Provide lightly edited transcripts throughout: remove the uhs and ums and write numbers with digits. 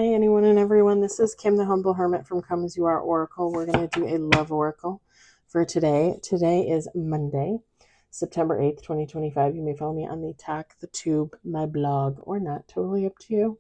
Hi, anyone and everyone. This is Kim, the Humble Hermit from Come As You Are Oracle. We're going to do a love oracle for today. Today is Monday, September 8th, 2025. You may follow me on the Talk, the Tube, my blog, or not. Totally up to you.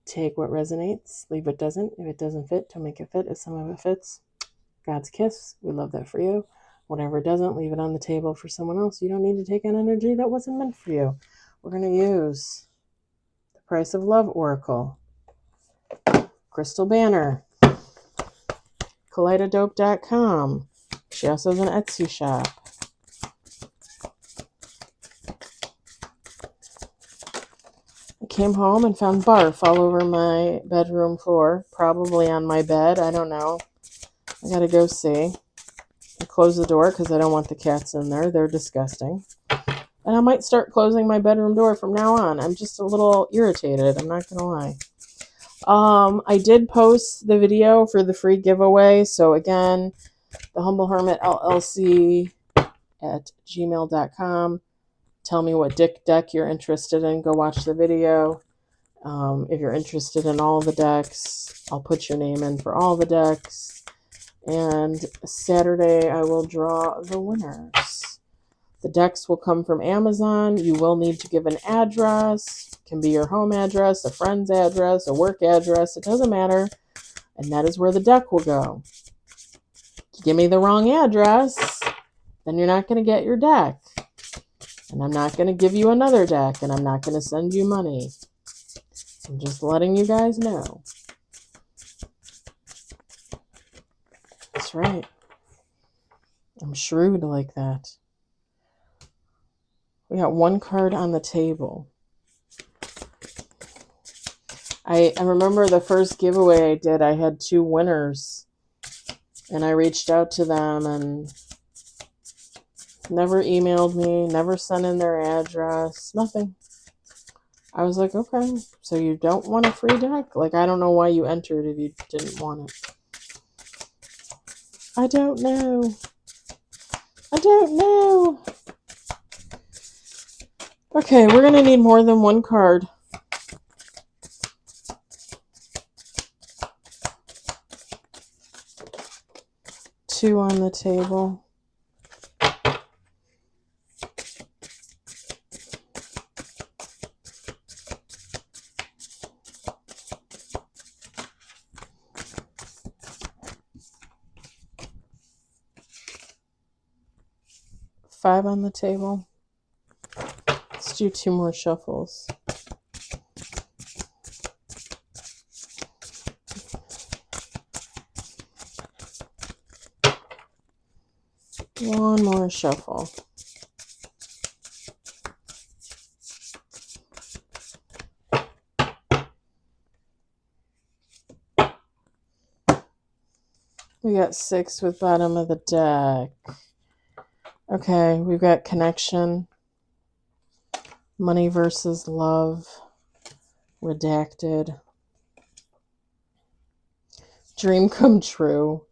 Take what resonates, leave what doesn't. If it doesn't fit, don't make it fit. If some of it fits, God's kiss. We love that for you. Whatever doesn't, leave it on the table for someone else. You don't need to take on energy that wasn't meant for you. We're going to use the Price of Love Oracle. Crystal Banner, Kaleidodope.com. She also has an Etsy shop. I came home and found barf all over my bedroom floor, probably on my bed. I don't know. I gotta go see. I close the door because I don't want the cats in there. They're disgusting. And I might start closing my bedroom door from now on. I'm just a little irritated. I'm not gonna lie. I did post the video for the free giveaway. So again, TheHumbleHermitllc at gmail.com. Tell me what deck you're interested in. Go watch the video. If you're interested in all the decks, I'll put your name in for all the decks. And Saturday, I will draw the winners. The decks will come from Amazon. You will need to give an address. It can be your home address, a friend's address, a work address. It doesn't matter. And that is where the deck will go. If you give me the wrong address, then you're not going to get your deck. And I'm not going to give you another deck. And I'm not going to send you money. I'm just letting you guys know. That's right. I'm shrewd like that. We got one card on the table. I remember the first giveaway I did, I had 2 winners. And I reached out to them and never emailed me, never sent in their address, nothing. I was like, okay, so you don't want a free deck? Like, I don't know why you entered if you didn't want it. I don't know. I don't know. Okay, we're going to need more than one card. Two on the table. Five on the table. Let's do 2 more shuffles. One more shuffle. We got 6 with bottom of the deck. Okay, we've got connection, money versus love, redacted, dream come true,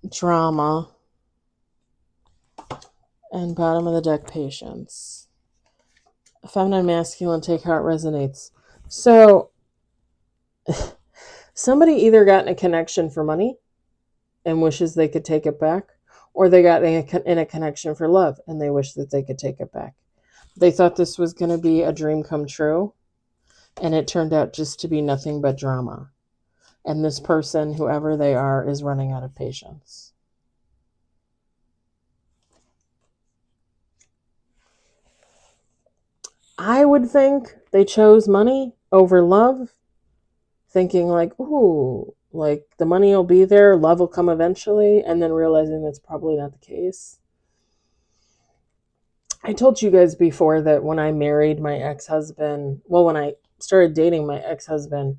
drama, and bottom of the deck, patience. Feminine, masculine, take how it resonates. So, somebody either got in a connection for money and wishes they could take it back, or they got in a connection for love and they wish that they could take it back. They thought this was going to be a dream come true, and it turned out just to be nothing but drama. And this person, whoever they are, is running out of patience. I would think they chose money over love, thinking like, ooh, like the money will be there, love will come eventually, and then realizing that's probably not the case. I told you guys before that when I married my ex-husband, well, when I started dating my ex-husband,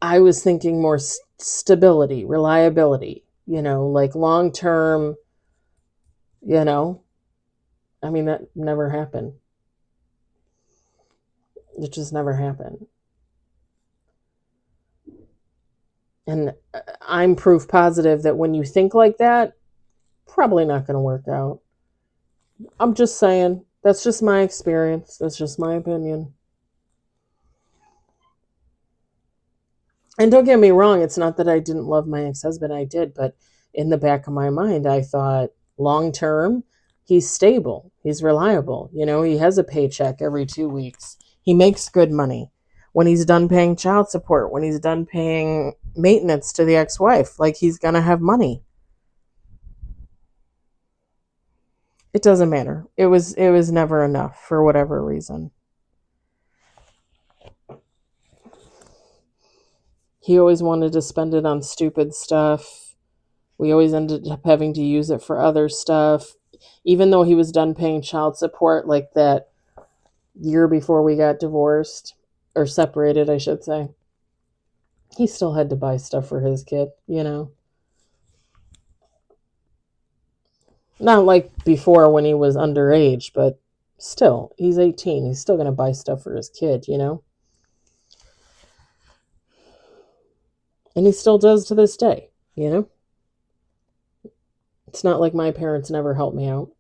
I was thinking more stability, reliability, like long-term, I mean, that never happened. It just never happened. And I'm proof positive that when you think like that, probably not going to work out. I'm just saying, that's just my experience. That's just my opinion. And don't get me wrong, it's not that I didn't love my ex-husband, I did, but in the back of my mind, I thought long term, he's stable, he's reliable. He has a paycheck every 2 weeks, he makes good money. When he's done paying child support, when he's done paying maintenance to the ex-wife, like he's gonna have money. It doesn't matter. It was never enough for whatever reason. He always wanted to spend it on stupid stuff. We always ended up having to use it for other stuff. Even though he was done paying child support like that year before we got divorced, or separated, I should say, he still had to buy stuff for his kid. Not like before when he was underage, but still, he's 18. He's still going to buy stuff for his kid. And he still does to this day. It's not like my parents never helped me out.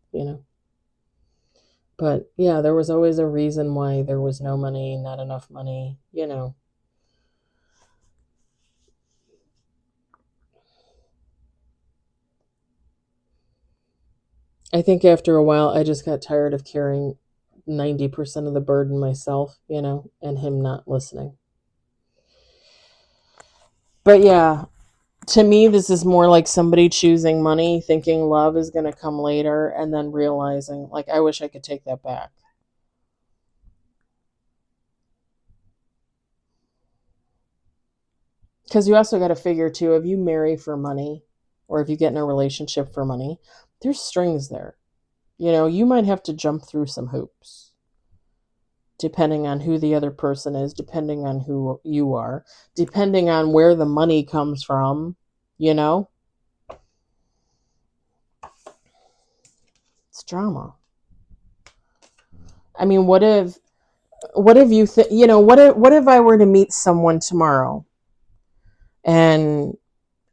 But yeah, there was always a reason why there was no money, not enough money. I think after a while, I just got tired of carrying 90% of the burden myself, and him not listening. But yeah, to me, this is more like somebody choosing money, thinking love is going to come later, and then realizing, like, I wish I could take that back. Because you also got to figure, too, if you marry for money or if you get in a relationship for money, there's strings there. You might have to jump through some hoops, depending on who the other person is, depending on who you are, depending on where the money comes from, you know? It's drama. I mean, what if what if I were to meet someone tomorrow and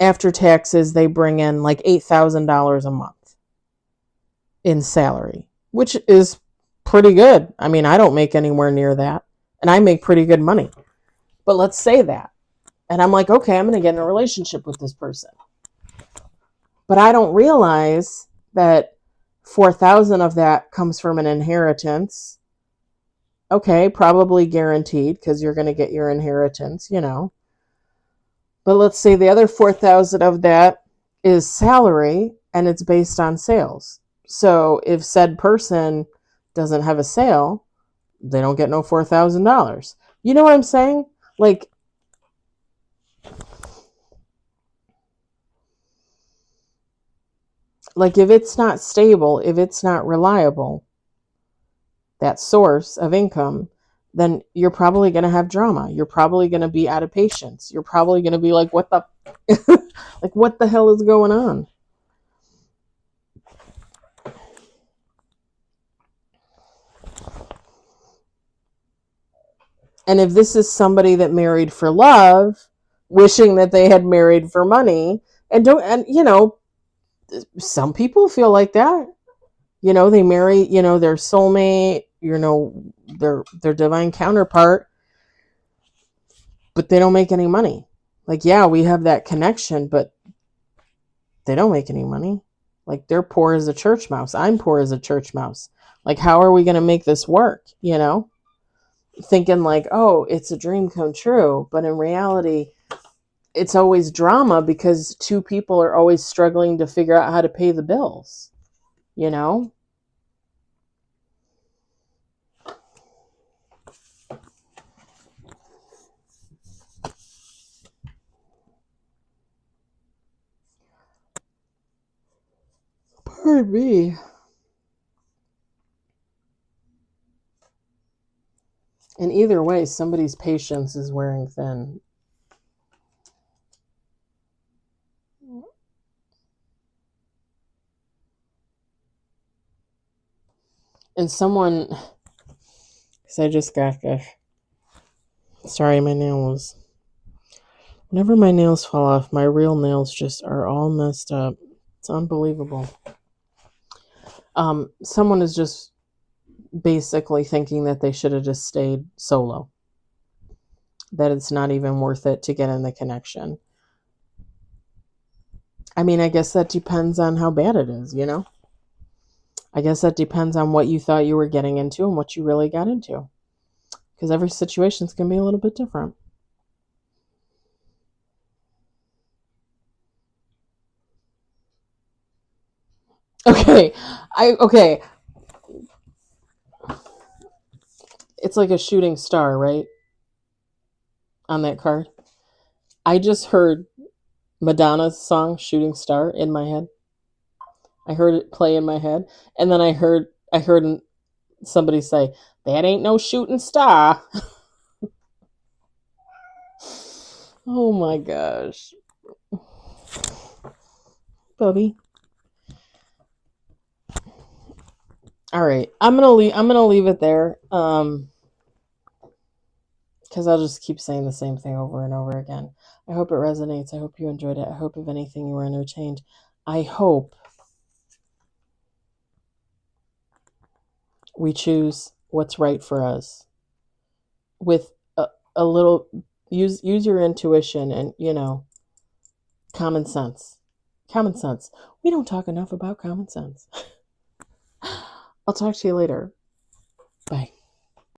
after taxes they bring in like $8,000 a month in salary, which is pretty good. I mean, I don't make anywhere near that, and I make pretty good money. But let's say that. And I'm like, okay, I'm going to get in a relationship with this person. But I don't realize that 4,000 of that comes from an inheritance. Okay, probably guaranteed because you're going to get your inheritance. But let's say the other 4,000 of that is salary and it's based on sales. So if said person doesn't have a sale, they don't get no $4,000. You know what I'm saying? Like if it's not stable, if it's not reliable, that source of income, then you're probably going to have drama. You're probably going to be out of patience. You're probably going to be like, what the like what the hell is going on? And if this is somebody that married for love, wishing that they had married for money, and some people feel like that. They marry, their soulmate, their divine counterpart, but they don't make any money. Like, yeah, we have that connection, but they don't make any money. Like, they're poor as a church mouse. I'm poor as a church mouse. Like, how are we going to make this work? Thinking like, oh, it's a dream come true. But in reality, it's always drama because two people are always struggling to figure out how to pay the bills, you know? Pardon me. And either way, somebody's patience is wearing thin. And someone, because I just got sorry, my nails. Whenever my nails fall off, my real nails just are all messed up. It's unbelievable. Someone is just basically thinking that they should have just stayed solo. that it's not even worth it to get in the connection. I mean, I guess that depends on how bad it is, you know? I guess that depends on what you thought you were getting into and what you really got into. Because every situation's going to be a little bit different. Okay. Okay. It's like a shooting star, right? On that card. I just heard Madonna's song Shooting Star in my head. I heard it play in my head, and then I heard somebody say, "That ain't no shooting star." Oh my gosh. Bubby. All right. I'm going to leave it there. Cuz I'll just keep saying the same thing over and over again. I hope it resonates. I hope you enjoyed it. I hope if anything you were entertained. I hope we choose what's right for us with a little use your intuition and, you know, common sense. Common sense. We don't talk enough about common sense. I'll talk to you later. Bye.